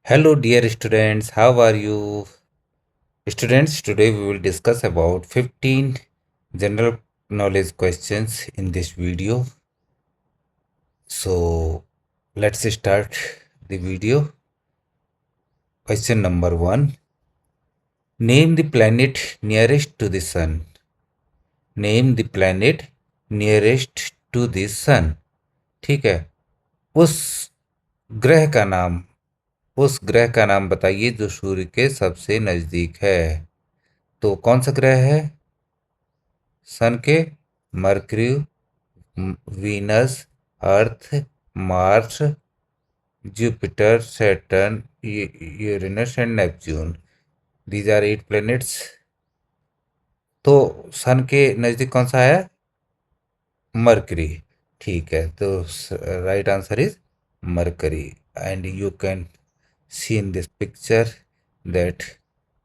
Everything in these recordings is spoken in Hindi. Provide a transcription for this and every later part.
Hello, dear students. How are you? Students, today we will discuss about 15 general knowledge questions in this video. So, let's start the video. Question number 1. Name the planet nearest to the sun. Name the planet nearest to the sun. ठीक है, उस ग्रह का नाम उस ग्रह का नाम बताइए जो सूर्य के सबसे नजदीक है। तो कौन सा ग्रह है सन के? Mercury, Venus, Earth, Mars, Jupiter, Saturn, Uranus and Neptune. These are 8 planets. तो सन के नजदीक कौन सा है? मरकरी। ठीक है, तो right answer is mercury. And you can C in this picture that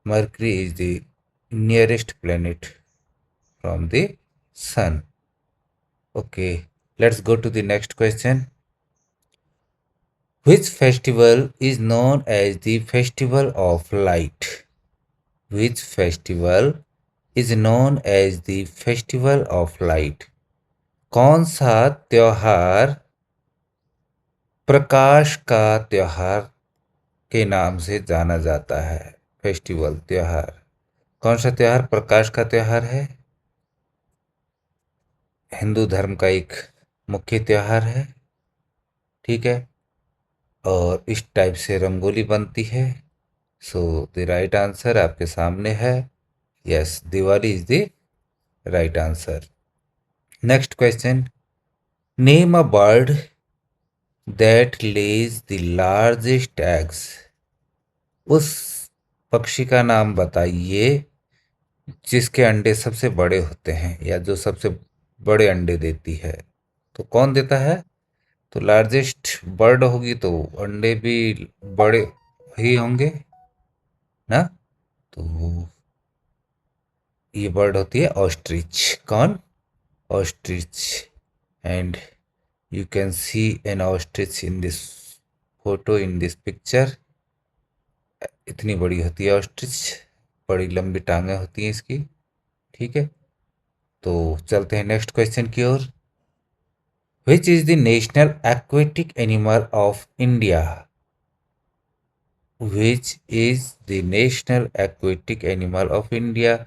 Mercury is the nearest planet from the sun. Okay, let's go to the next question. Which festival is known as the Festival of Light? Which festival is known as the Festival of Light? कौन सा त्योहार प्रकाश का त्योहार के नाम से जाना जाता है? फेस्टिवल, त्योहार। कौन सा त्योहार प्रकाश का त्योहार है? हिंदू धर्म का एक मुख्य त्योहार है। ठीक है, और इस टाइप से रंगोली बनती है। सो द राइट आंसर आपके सामने है। Yes, Diwali is the right answer. Next question. Name a bird that Lay's the largest eggs. उस पक्षी का नाम बताइए जिसके अंडे सबसे बड़े होते हैं, या जो सबसे बड़े अंडे देती है। तो कौन देता है? तो लार्जेस्ट बर्ड होगी तो अंडे भी बड़े ही होंगे ना। तो ये बर्ड होती है ऑस्ट्रिच। कौन? Ostrich. And you can see an ostrich in this photo, in this picture. इतनी बड़ी होती है ऑस्ट्रिच, बड़ी लंबी टांगें होती हैं इसकी। ठीक है, तो चलते हैं नेक्स्ट क्वेश्चन की ओर। Which is the national aquatic animal of India? Which is the national aquatic animal of India?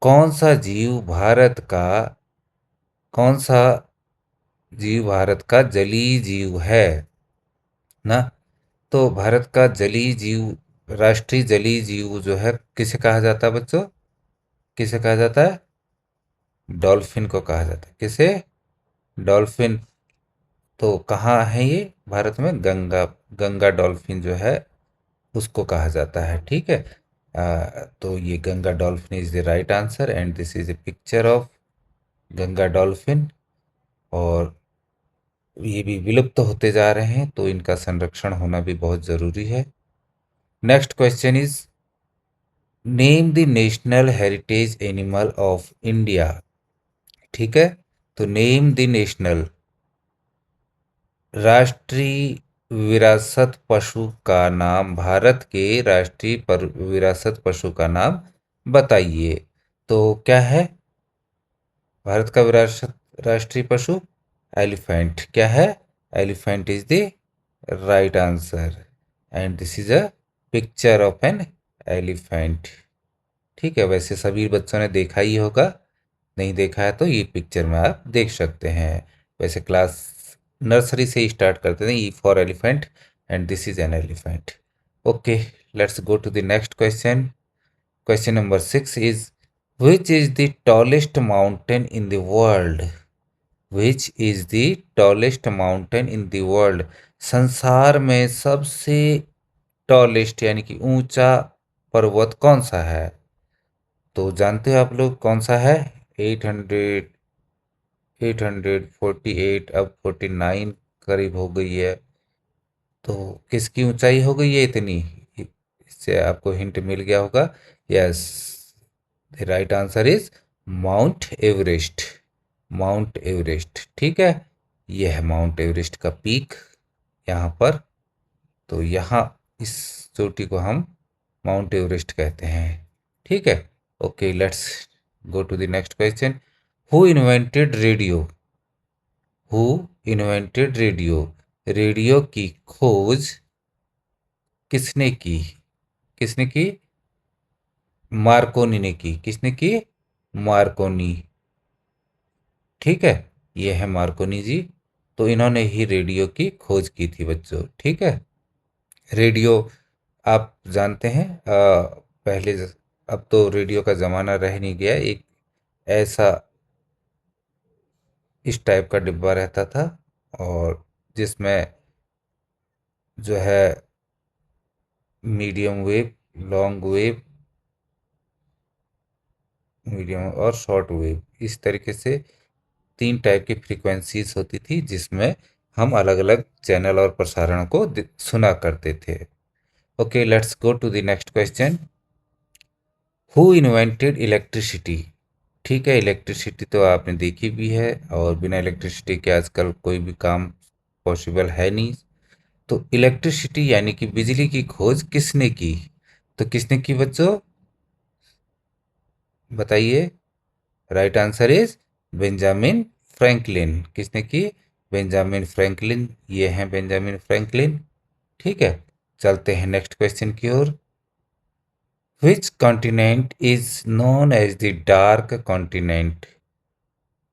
कौन सा जीव भारत का कौन सा जीव भारत का जलीय जीव है ना। तो भारत का जलीय जीव, राष्ट्रीय जलीय जीव जो है, किसे कहा जाता है बच्चों? किसे कहा जाता है? डॉल्फिन को कहा जाता है। किसे? डॉल्फिन। तो कहाँ है ये? भारत में गंगा गंगा डॉल्फिन जो है उसको कहा जाता है। ठीक है, तो ये Ganga dolphin is the right answer and this is a picture of Ganga dolphin. और ये भी विलुप्त होते जा रहे हैं, तो इनका संरक्षण होना भी बहुत ज़रूरी है। Next question is name the national heritage animal of India. ठीक है, तो नेम द नेशनल, राष्ट्रीय विरासत पशु का नाम, भारत के राष्ट्रीय विरासत पशु का नाम बताइए। तो क्या है भारत का विरासत राष्ट्रीय पशु? एलिफेंट। क्या है? Elephant is the right answer and this is a picture of an elephant. ठीक है, वैसे सभी बच्चों ने देखा ही होगा, नहीं देखा है तो ये पिक्चर में आप देख सकते हैं। वैसे क्लास नर्सरी से ही स्टार्ट करते थे। E for elephant and this is an elephant. Okay, let's go to the next question. Question number 6 is which is the tallest mountain in the world? Which is the tallest mountain in the world? संसार में सबसे टॉलेस्ट यानी कि ऊंचा पर्वत कौन सा है? तो जानते हो आप लोग कौन सा है? 848, अब 49 करीब हो गई है। तो किसकी ऊंचाई हो गई है इतनी? इससे आपको हिंट मिल गया होगा। Yes, the right answer is mount Everest. Mount Everest. ठीक है, यह है माउंट एवरेस्ट का पीक यहाँ पर। तो यहाँ इस चोटी को हम माउंट एवरेस्ट कहते हैं। ठीक है, okay, let's go to the next question. Who invented radio? Who invented radio? Radio की खोज किसने की? किसने की? मार्कोनी ने की। किसने की? मार्कोनी। ठीक है, ये है मार्कोनी जी। तो इन्होंने ही रेडियो की खोज की थी बच्चों। ठीक है, रेडियो आप जानते हैं पहले अब तो रेडियो का ज़माना रह नहीं गया। एक ऐसा इस टाइप का डिब्बा रहता था और जिसमें जो है medium wave, long wave, medium और शॉर्ट वेव, इस तरीके से 3 टाइप की फ्रीक्वेंसीज होती थी जिसमें हम अलग अलग चैनल और प्रसारण को सुना करते थे। Okay, let's go to the next question. Who invented electricity? ठीक है, इलेक्ट्रिसिटी तो आपने देखी भी है और बिना इलेक्ट्रिसिटी के आजकल कोई भी काम पॉसिबल है नहीं। तो इलेक्ट्रिसिटी यानी कि बिजली की खोज किसने की? तो किसने की बच्चों, बताइए। Right answer is Benjamin Franklin. किसने की? Benjamin Franklin. ये हैं बेंजामिन फ्रैंकलिन। ठीक है, चलते हैं नेक्स्ट क्वेश्चन की ओर। Which continent is known as the dark continent?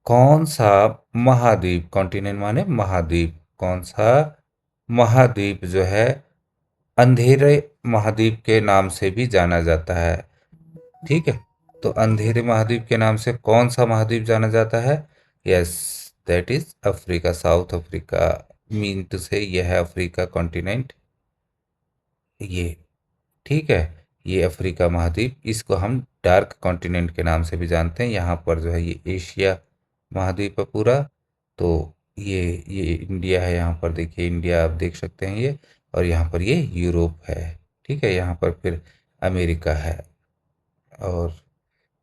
कौन सा महाद्वीप, कॉन्टिनेंट माने महाद्वीप, कौन सा महाद्वीप जो है अंधेरे महाद्वीप के नाम से भी जाना जाता है? ठीक है, तो अंधेरे महाद्वीप के नाम से कौन सा महाद्वीप जाना जाता है? Yes, that is Africa, South Africa. Mean to say यह है अफ्रीका कॉन्टिनेंट, ये। ठीक है, ये अफ्रीका महाद्वीप, इसको हम डार्क कॉन्टिनेंट के नाम से भी जानते हैं। यहाँ पर जो है ये एशिया महाद्वीप है पूरा। तो ये इंडिया है, यहाँ पर देखिए इंडिया आप देख सकते हैं ये, और यहाँ पर ये यूरोप है। ठीक है, यहाँ पर फिर अमेरिका है और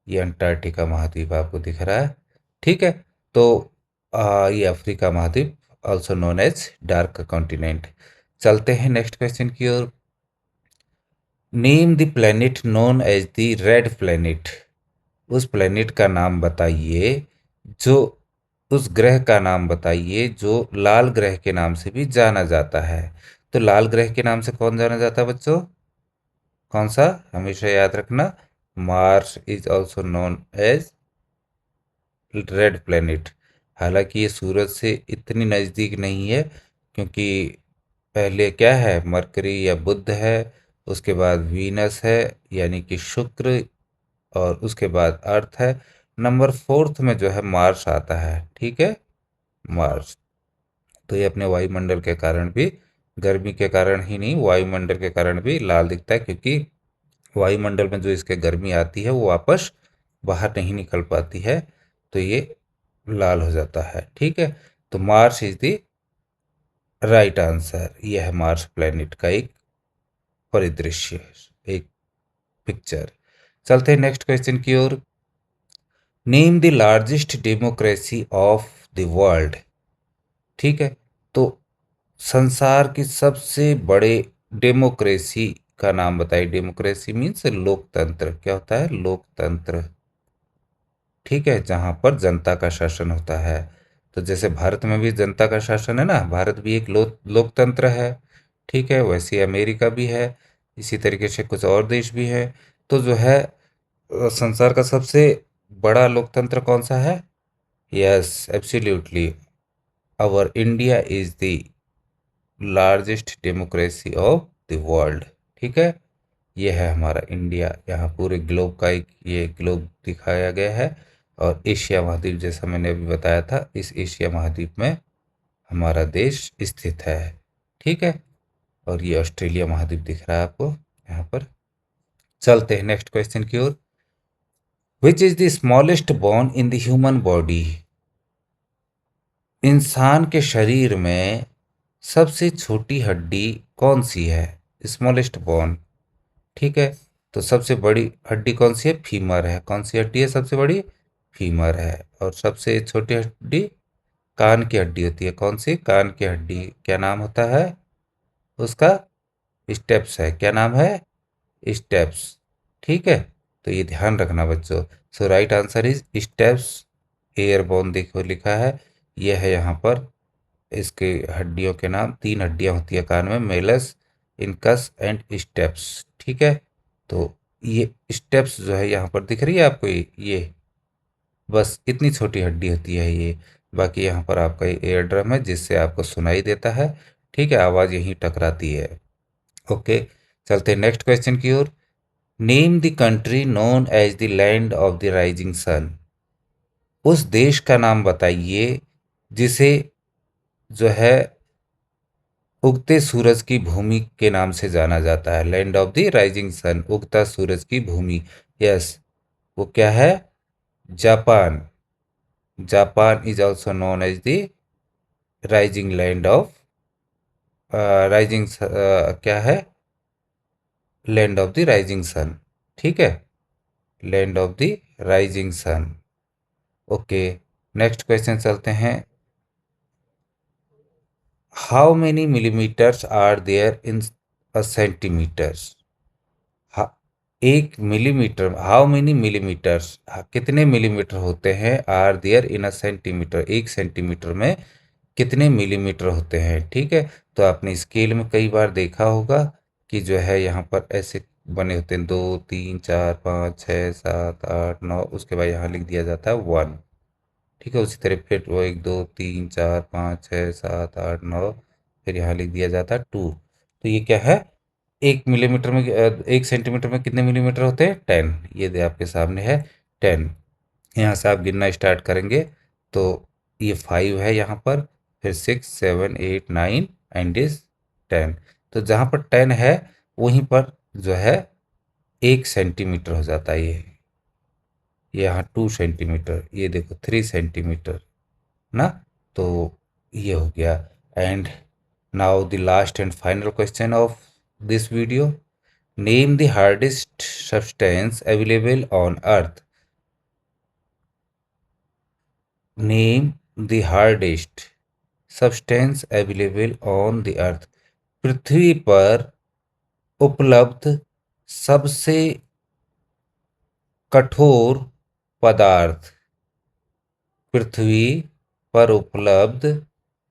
ये अंटार्कटिका महाद्वीप आपको दिख रहा है। ठीक है, तो ये अफ्रीका महाद्वीप also known as dark continent. चलते हैं नेक्स्ट क्वेश्चन की ओर। Name the planet known as the red planet? उस प्लेनेट का नाम बताइए जो, उस ग्रह का नाम बताइए जो लाल ग्रह के नाम से भी जाना जाता है। तो लाल ग्रह के नाम से कौन जाना जाता है बच्चों? कौन सा? हमेशा याद रखना, Mars is also known as red planet. हालांकि ये सूरज से इतनी नज़दीक नहीं है, क्योंकि पहले क्या है, मरकरी या बुध है, उसके बाद वीनस है यानी कि शुक्र, और उसके बाद अर्थ है। नंबर 4th में जो है मार्स आता है। ठीक है, मार्स। तो ये अपने वायुमंडल के कारण भी, गर्मी के कारण ही नहीं, वायुमंडल के कारण भी लाल दिखता है, क्योंकि वायुमंडल में जो इसके गर्मी आती है वो वापस बाहर नहीं निकल पाती है, तो ये लाल हो जाता है। ठीक है, तो Mars is the right answer. यह है मार्स प्लेनेट का एक परिदृश्य, एक पिक्चर। चलते हैं नेक्स्ट क्वेश्चन की ओर। Name the largest democracy of the world? ठीक है, तो संसार की सबसे बड़े डेमोक्रेसी का नाम बताइए। डेमोक्रेसी मीन्स लोकतंत्र। क्या होता है? लोकतंत्र। ठीक है, जहाँ पर जनता का शासन होता है। तो जैसे भारत में भी जनता का शासन है ना, भारत भी एक लोकतंत्र है। ठीक है, वैसे अमेरिका भी है, इसी तरीके से कुछ और देश भी है। तो जो है संसार का सबसे बड़ा लोकतंत्र कौन सा है? Yes, absolutely, our India is the largest democracy of the world. ठीक है, ये है हमारा इंडिया। यहाँ पूरे ग्लोब का एक ये ग्लोब दिखाया गया है, और एशिया महाद्वीप जैसा मैंने अभी बताया था, इस एशिया महाद्वीप में हमारा देश स्थित है। ठीक है, और ये ऑस्ट्रेलिया महाद्वीप दिख रहा है आपको यहाँ पर। चलते हैं नेक्स्ट क्वेश्चन की ओर। Which is the smallest bone in the human body? इंसान के शरीर में सबसे छोटी हड्डी कौन सी है? Smallest bone. ठीक है, तो सबसे बड़ी हड्डी कौन सी है? फीमर है। कौन सी हड्डी है सबसे बड़ी? फीमर है। और सबसे छोटी हड्डी कान की हड्डी होती है। कौन सी? कान की हड्डी। क्या नाम होता है उसका? स्टेप्स है, क्या नाम है? स्टेप्स। ठीक है, तो ये ध्यान रखना बच्चों। So right answer is stapes. Ear bone देखो लिखा है, ये है यहाँ पर इसके हड्डियों के नाम। 3 हड्डियां होती है कान में, मेलस, इनकस एंड स्टेप्स। ठीक है, तो ये स्टेप्स जो है यहाँ पर दिख रही है आपको, ये बस इतनी छोटी हड्डी होती है ये। बाकी यहाँ पर आपका एयर ड्रम है जिससे आपको सुनाई देता है। ठीक है, आवाज़ यहीं टकराती है। ओके, चलते हैं नेक्स्ट क्वेश्चन की ओर। Name the country known as the land of the rising sun. उस देश का नाम बताइए जिसे जो है उगते सूरज की भूमि के नाम से जाना जाता है। Land of the rising sun, उगता सूरज की भूमि। यस, वो क्या है? Japan. Japan is also known as the rising land of rising, क्या है? Land of the rising sun. ठीक है, land of the rising sun. Okay, next question चलते हैं। How many millimetres are there in a centimetres? एक मिलीमीटर, हाउ मेनी मिलीमीटर्स, कितने मिलीमीटर होते हैं? Are there in a centimetre, एक सेंटीमीटर में कितने मिलीमीटर होते हैं? ठीक है, तो आपने स्केल में कई बार देखा होगा कि जो है यहाँ पर ऐसे बने होते हैं, 2 3 4 5 6 7 8 9, उसके बाद यहाँ लिख दिया जाता है 1। ठीक है, उसी तरह फिर वो 1 2 3 4 5 6 7 8 9, फिर यहाँ लिख दिया जाता है 2। तो ये क्या है? 1 मिलीमीटर में 1 सेंटीमीटर में कितने मिलीमीटर होते हैं? 10। ये दे आपके सामने है 10। यहाँ से आप गिनना स्टार्ट करेंगे तो ये 5 है यहाँ पर, फिर 6 7 8 9 एंड इज 10। तो जहाँ पर 10 है वहीं पर जो है 1 सेंटीमीटर हो जाता है ये यहाँ 2 सेंटीमीटर, ये देखो 3 सेंटीमीटर ना। तो ये हो गया। And now the last and final question of this video. Name the hardest substance available on earth. Name the hardest substance available on the earth. पृथ्वी पर उपलब्ध सबसे कठोर पदार्थ। पृथ्वी पर उपलब्ध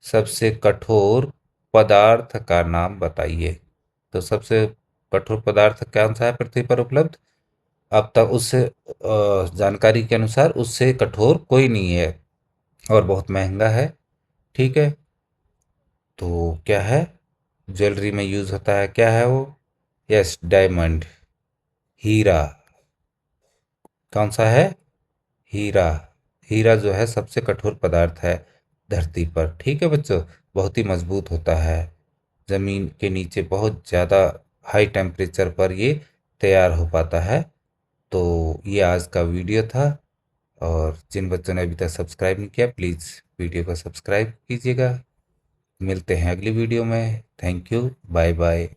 सबसे कठोर पदार्थ का नाम बताइए। तो सबसे कठोर पदार्थ कौन सा है पृथ्वी पर उपलब्ध? अब तक उससे जानकारी के अनुसार उससे कठोर कोई नहीं है और बहुत महंगा है। ठीक है, तो क्या है? ज्वेलरी में यूज होता है, क्या है वो? यस, डायमंड, हीरा। कौन सा है? हीरा। हीरा जो है सबसे कठोर पदार्थ है धरती पर। ठीक है बच्चों, बहुत ही मजबूत होता है। ज़मीन के नीचे बहुत ज़्यादा हाई टेम्परेचर पर ये तैयार हो पाता है। तो ये आज का वीडियो था, और जिन बच्चों ने अभी तक सब्सक्राइब नहीं किया प्लीज़ वीडियो को सब्सक्राइब कीजिएगा। मिलते हैं अगली वीडियो में। Thank you, bye bye.